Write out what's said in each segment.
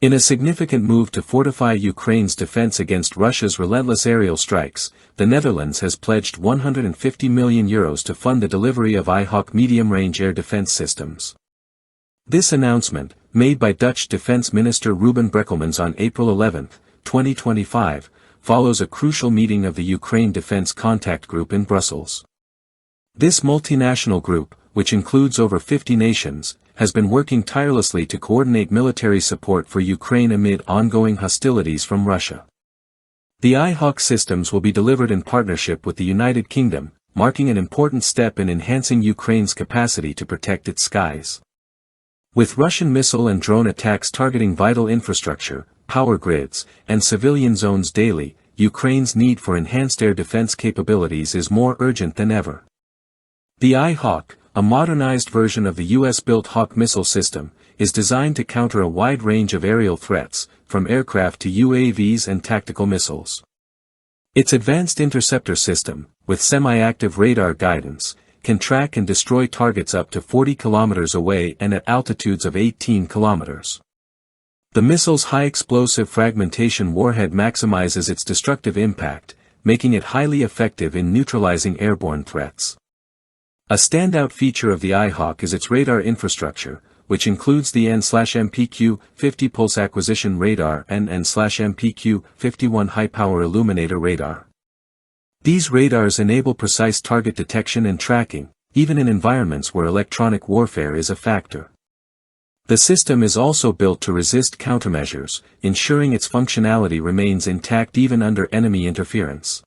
In a significant move to fortify Ukraine's defense against Russia's relentless aerial strikes, the Netherlands has pledged €150 million to fund the delivery of IHawk medium-range air defense systems. This announcement, made by Dutch Defense Minister Ruben Brekelmans on April 11, 2025, follows a crucial meeting of the Ukraine Defense Contact Group in Brussels. This multinational group, which includes over 50 nations, has been working tirelessly to coordinate military support for Ukraine amid ongoing hostilities from Russia. The IHawk systems will be delivered in partnership with the United Kingdom, marking an important step in enhancing Ukraine's capacity to protect its skies. With Russian missile and drone attacks targeting vital infrastructure, power grids, and civilian zones daily, Ukraine's need for enhanced air defense capabilities is more urgent than ever. The IHawk, a modernized version of the US-built Hawk missile system, is designed to counter a wide range of aerial threats, from aircraft to UAVs and tactical missiles. Its advanced interceptor system, with semi-active radar guidance, can track and destroy targets up to 40 kilometers away and at altitudes of 18 kilometers. The missile's high-explosive fragmentation warhead maximizes its destructive impact, making it highly effective in neutralizing airborne threats. A standout feature of the IHawk is its radar infrastructure, which includes the N/MPQ-50 pulse acquisition radar and N/MPQ-51 high-power illuminator radar. These radars enable precise target detection and tracking, even in environments where electronic warfare is a factor. The system is also built to resist countermeasures, ensuring its functionality remains intact even under enemy interference.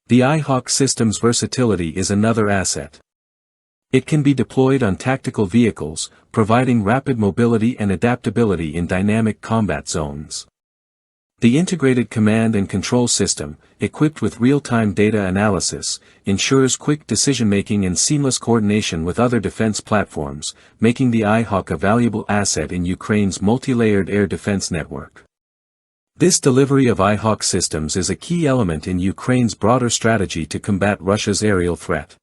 The IHawk system's versatility is another asset. It can be deployed on tactical vehicles, providing rapid mobility and adaptability in dynamic combat zones. The integrated command and control system, equipped with real-time data analysis, ensures quick decision-making and seamless coordination with other defense platforms, making the IHawk a valuable asset in Ukraine's multi-layered air defense network. This delivery of IHawk systems is a key element in Ukraine's broader strategy to combat Russia's aerial threat.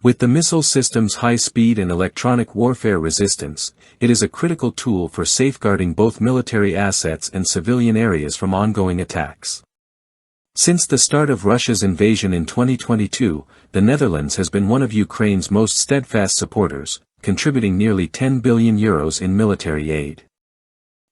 With the missile system's high speed and electronic warfare resistance, it is a critical tool for safeguarding both military assets and civilian areas from ongoing attacks. Since the start of Russia's invasion in 2022, the Netherlands has been one of Ukraine's most steadfast supporters, contributing nearly €10 billion in military aid.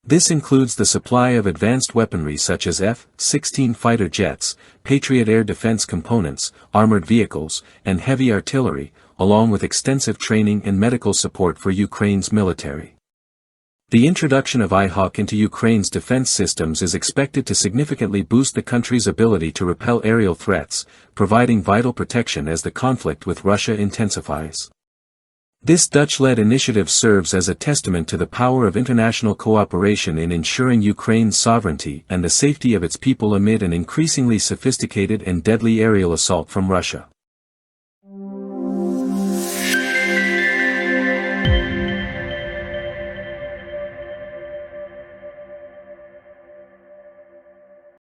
This includes the supply of advanced weaponry such as F-16 fighter jets, Patriot air defense components, armored vehicles, and heavy artillery, along with extensive training and medical support for Ukraine's military. The introduction of IHawk into Ukraine's defense systems is expected to significantly boost the country's ability to repel aerial threats, providing vital protection as the conflict with Russia intensifies. This Dutch-led initiative serves as a testament to the power of international cooperation in ensuring Ukraine's sovereignty and the safety of its people amid an increasingly sophisticated and deadly aerial assault from Russia.